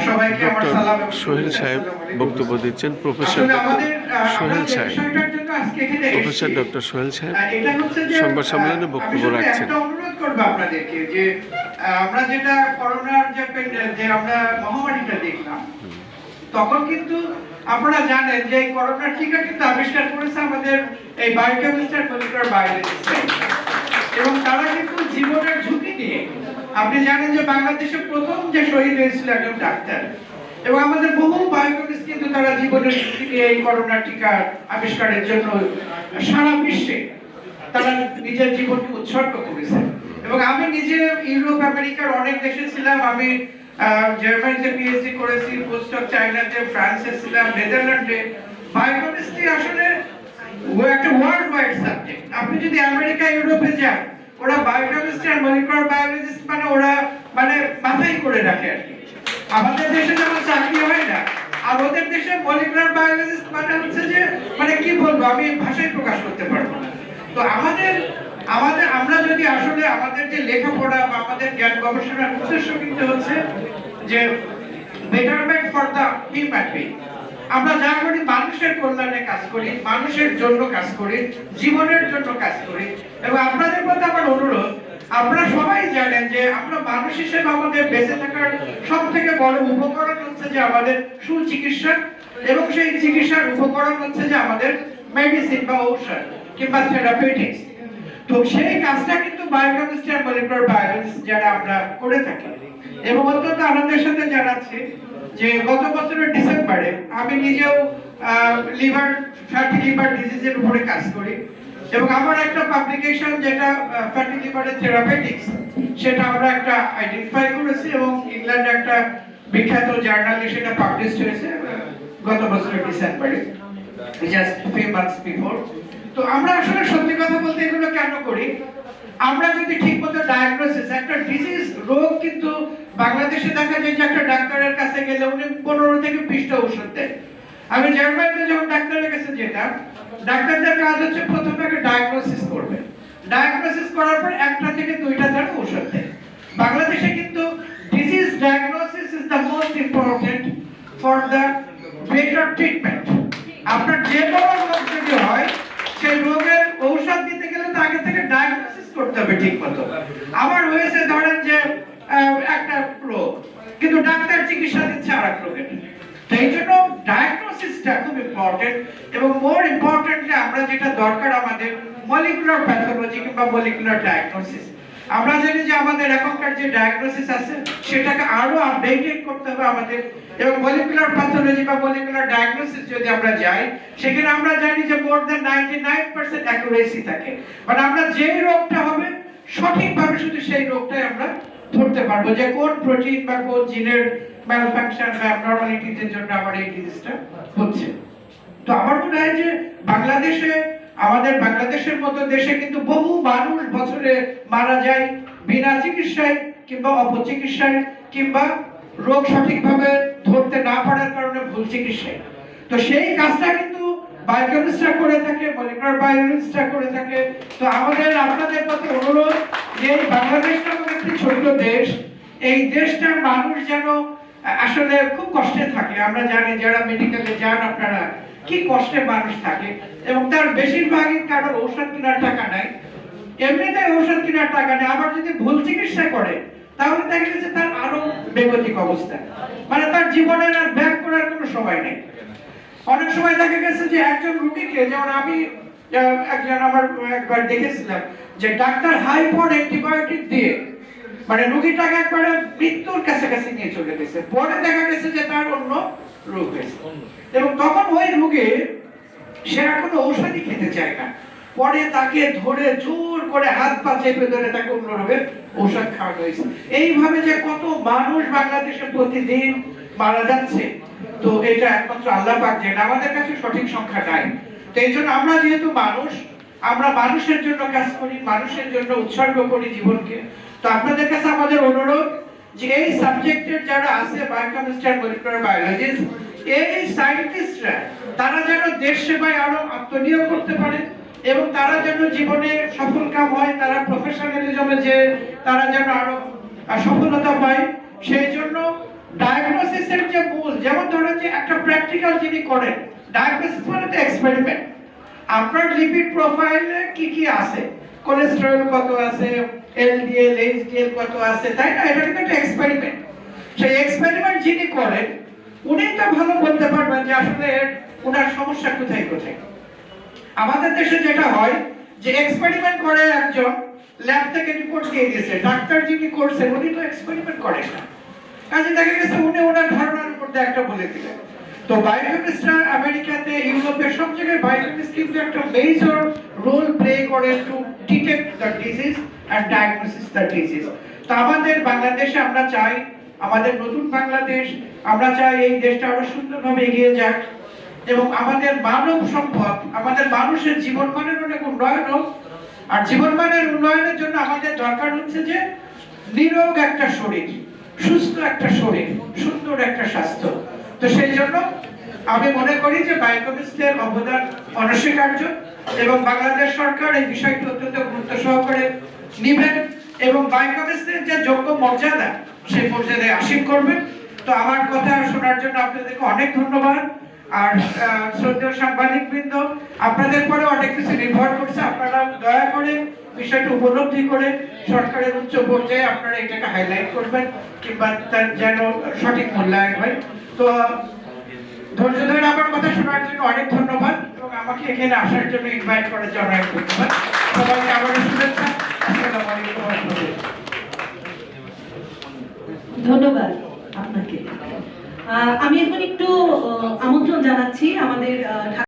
সবাইকে আমার সালাম এবং সোহেল সাহেব বক্তব্য দিচ্ছেন। প্রফেসর সোহেল সাহেব প্রফেসর ডক্টর সোহেল সাহেব সংবাদ সম্মেলনে বক্তব্য রাখছেন। একটা অনুরোধ করবো আপনাদেরকে যে আমরা যেটা করোনার যে আমরা মহামারীটা দেখলাম, তখন কিন্তু আপনারা জানেন যে এই করোনার টিকা কিন্তু আবিষ্কার করেছে আমাদের এই বায়োকেমিস্ট্রি মলিকুলার বায়োলজিস্ট, এবং তারা কিন্তু জীবনের ঝুঁকি নিয়ে, আপনি জানেন যে বাংলাদেশে প্রথম যে শহীদ হয়েছিল একজন ডাক্তার, এবং আমাদের বহু বায়োকেমিস্ট কিন্তু তারা জীবনের ঝুঁকি নিয়ে এই করোনা টিকা আবিষ্কারের জন্য সারা বিশ্বে তারা নিজের জীবনকে উৎসর্গ করেছে। এবং আমি নিজে ইউরোপ আমেরিকার অনেক দেশে ছিলাম, আমি জার্মানিতে পিএইচডি করেছি, পোস্টডক চায়নাতে, ফ্রান্সে ছিলাম, নেদারল্যান্ডে। বায়োকেমিস্ট্রি আসলে একটা ওয়ার্ল্ড ওয়াইড সাবজেক্ট। আপনি যদি আমেরিকা ইউরোপে যান, ওরা বায়োকেমিস্ট্রি আর মলিকুলার বায়োলজিস্ট মানে ওরা মানে মাথায় করে রাখে আর কি। আমাদের দেশে যেমন চাকরি হয় না, আর ওদের দেশে মলিকুলার বায়োলজিস্ট মানে হচ্ছে যে মানে কি বলবো, আমি ভাষায় প্রকাশ করতে পারবো না। তো আমাদের আমরা যদি আসলে আমাদের যে লেখাপড়া বা আমাদের জ্ঞান গবেষণার উদ্দেশ্য কিন্তু হচ্ছে যে betterment for the human being. আমরা যা করি মানুষের কল্যাণে কাজ করি, মানুষের জন্য কাজ করি, জীবনের জন্য কাজ করি। এবং আপনাদের মধ্যে আমার অনুরোধ, আপনারা সবাই জানেন যে আমরা মানুষ হিসেবে আমাদের বেঁচে থাকার সব থেকে বড় উপকরণ হচ্ছে যে আমাদের সুচিকিৎসা, এবং সেই চিকিৎসার উপকরণ হচ্ছে যে আমাদের মেডিসিন বা ঔষধ কিংবা থেরাপিউটিক্স। তো সেই কাজটা কিন্তু বায়োকেমিস্ট্রি আর মলিকুলার বায়োলজিস্ট যারা আমরা করে থাকি। এবং অত্যন্ত আনন্দের সাথে জানাচ্ছি যে গত বছরের ডিসেম্বরে আমি নিজেও ফ্যাটি লিভার ডিজিজের উপরে কাজ করি, এবং আমার একটা পাবলিকেশন যেটা ফ্যাটি লিভারের থেরাপিউটিক্স, সেটা আমরা একটা আইডেন্টিফাই করেছি, এবং ইংল্যান্ডে একটা বিখ্যাত জার্নালে সেটা পাবলিশ হয়েছে গত বছরের ডিসেম্বরে, জাস্ট ফিউ মান্থস বিফোর। তো আমরা আসলে সত্যি কথা বলতে এগুলো কেন করি, আমরা যদি ঠিকমতো ডায়াগনোসিস, একটা ডিজিজ রোগ কিন্তু বাংলাদেশে দেখা যায় যে একটা ডাক্তারের কাছে গেলে উনি 15 থেকে 20টা ওষুধ দেন। আমি জার্মানিতে যখন ডাক্তারের কাছে যেতাম, ডাক্তারদের কাজ হচ্ছে প্রথমে একটা ডায়াগনোসিস করবে, ডায়াগনোসিস করার পর একটা থেকে দুইটা তারা ওষুধ দেয়। বাংলাদেশে কিন্তু disease diagnosis is the most important for the better treatment. আপনার যে কোনো রোগ যদি হয়, সেই রোগের ঔষধ দিতে গেলে তো আগে থেকে ডায়াগনোসিস করতে হবে ঠিক মতো। আমার হয়েছে ধরেন যে একটা রোগ, কিন্তু ডাক্তার চিকিৎসা দিচ্ছে আর এক রোগের। এই জন্য ডায়াগনোসিসটা খুব ইম্পর্টেন্ট, এবং মোর ইম্পর্টেন্টলি আমরা যেটা দরকার আমাদের মলিকুলার প্যাথোলজি কিংবা মলিকুলার ডায়াগনোসিস। আমরা জানি যে আমাদের এখনকার যে ডায়াগনোসিস আছে সেটাকে আরো আপডেটেড করতে হবে আমাদের, এবং মলিকুলার প্যাথোলজি বা মলিকুলার ডায়াগনোসিস যদি আমরা যাই, সেখানে আমরা জানি যে মোর দ্যান 99% অ্যাকুরেসি থাকে। মানে আমরা যেই রোগটা হবে সঠিকভাবে শুধু সেই রোগটাই আমরা ধরতে পারবো, যে কোন প্রোটিন বা কোন জিনের ম্যালফাংশন বা অ্যাবনর্মালিটির জন্য আমার এই ডিজিজটা হচ্ছে। তো আমার মনে হয় যে আমাদের বাংলাদেশের মতো দেশে কিন্তু বহু মানুষ বছরে মারা যায় বিনা চিকিৎসায় কিংবা অপচিকিৎসায়, কিংবা রোগ সঠিকভাবে ধরতে না পারার কারণে ভুল চিকিৎসায়। তো সেই কাজটা কিন্তু বায়োকেমিস্টরা করে থাকে, মলিকুলার বায়োলজিস্টরা করে থাকে। তো আমাদের আপনাদের প্রতি অনুরোধ যে এই বাংলাদেশ নামক একটি ছোট্ট দেশ, এই দেশটার মানুষ যেন আসলে খুব কষ্টে থাকে। আমরা জানি যারা মেডিকেলে যান আপনারা, কি কষ্টে মানুষ থাকে, এবং তার বেশিরভাগই কারোর ঔষধ কেনার টাকা নাই, এমনিতে ঔষধ কেনার টাকা নেই, আবার যদি ভুল চিকিৎসা করে তাহলে দেখা গেছে তার আরো বেগতিক অবস্থা, মানে তার জীবনের আর ব্যাক করার কোনো সময় নেই। অনেক সময় দেখা গেছে যে একজন রোগীকে, যেমন আমি আমার একবার দেখেছিলাম যে ডাক্তার হাইপোর অ্যান্টিবায়োটিক দিয়ে মানে রোগীটাকে একবারে মৃত্যুর কাছাকাছি নিয়ে চলে গেছে। পরে দেখা গেছে যে তার অন্য রোগ হয়েছে, এবং তখন ওই রোগে সে আর কোনো ঔষধই খেতে চায় না। পরে তাকে ধরে জোর করে হাত পা চেপে ধরে তাকে অন্য রোগের ঔষধ খাওয়ানো হয়েছে। এইভাবে যে কত মানুষ বাংলাদেশে প্রতিদিন মারা যাচ্ছে, তো এটা একমাত্র আল্লাহ পাক জানেন, আমাদের কাছে সঠিক সংখ্যা নাই। তো এই জন্য আমরা যেহেতু মানুষ, আমরা মানুষের জন্য কাজ করি, মানুষের জন্য উৎসর্গ করি জীবনকে। তো আপনাদের কাছে আমাদের অনুরোধ যে এই সাবজেক্টের যারা আছে বায়োকেমিস্ট্রি আর মলিকুলার বায়োলজিস্ট, এই সায়েন্টিস্টরা তারা যেন দেশ সেবায় আরো আত্মনিয়োগ করতে পারে, এবং তারা যেন জীবনে সফল কাম হয়, তারা প্রফেশনালিজমে যে তারা যেন আরো সফলতা পায়, সেই জন্য ডায়াগনোসিসের যে মূল, যেমন ধরেন যে একটা প্র্যাকটিক্যাল যিনি করেন, ডায়াগনোসিস মানে তো এক্সপেরিমেন্ট। আপনার লিপিড প্রোফাইলে কি কি আছে, কোলেস্টেরল কত আছে, এলডিএল এইচডিএল কত আছে, তাই না? এটা কিন্তু একটা এক্সপেরিমেন্ট। সেই এক্সপেরিমেন্ট যিনি করেন উনি তো ভালো বলতে পারবেন যে আসলে ওনার সমস্যা কোথায় কোথায়। আমাদের দেশে যেটা হয় যে এক্সপেরিমেন্ট করে একজন, ল্যাব থেকে রিপোর্ট দিয়ে দিয়েছে, ডাক্তার যিনি করছেন উনি তো এক্সপেরিমেন্ট করেন না, কাজে দেখা গেছে উনি ওনার ধারণার উপর দিয়ে একটা বলে দিলেন। তো বায়োকেমিস্টরা আমেরিকাতে, ইউরোপে সব জায়গায় বায়োকেমিস্ট কিন্তু একটা মেজর রোল প্লে করে to detect the disease and diagnosis the disease. তো আমাদের বাংলাদেশে আমরা চাই, আমাদের নতুন বাংলাদেশ, আমরা চাই এই দেশটা আরো সুন্দরভাবে এগিয়ে যাক এবং আমাদের মানব সম্পদ, আমাদের মানুষের জীবনমানের অনেক উন্নয়ন হোক। আর জীবনমানের উন্নয়নের জন্য আমাদের দরকার হচ্ছে যে নিরোগ একটা শরীর, সুস্থ একটা শরীর, সুন্দর একটা স্বাস্থ্য। তো সেই জন্য আমি মনে করি যে বায়োকেমিস্টের অবদান অনস্বীকার্য এবং বাংলাদেশ সরকার এই বিষয়টি অত্যন্ত গুরুত্ব সহকারে নেবেন এবং বায়োকেমিস্টের যে যোগ্য মর্যাদা সেই মর্যাদায় আসীন করবেন। তো আমার কথা শোনার জন্য আপনাদেরকে অনেক ধন্যবাদ। আর শ্রদ্ধেয় সাংবাদিকবৃন্দ, আপনাদের পরে অনেক কিছু নির্ভর করছে, আপনারা দয়া করে বিষয়টা উপলব্ধি করে সরকারের উচ্চ পর্যায়ে আপনারা এটাকে হাইলাইট করবেন কিংবা তার যেন সঠিক মূল্যায়ন হয়। তো ধৈর্য ধরে আমার কথা শোনার জন্য অনেক ধন্যবাদ এবং আমাকে এখানে আসার জন্য ইনভাইট করার জন্য অনেক ধন্যবাদ। সবাইকে আবারও শুভেচ্ছা। আসসালামু আলাইকুম ওয়া রাহমাতুল্লাহ। ধন্যবাদ আপনাকে। আমি এখন একটু আমন্ত্রণ জানাচ্ছি আমাদের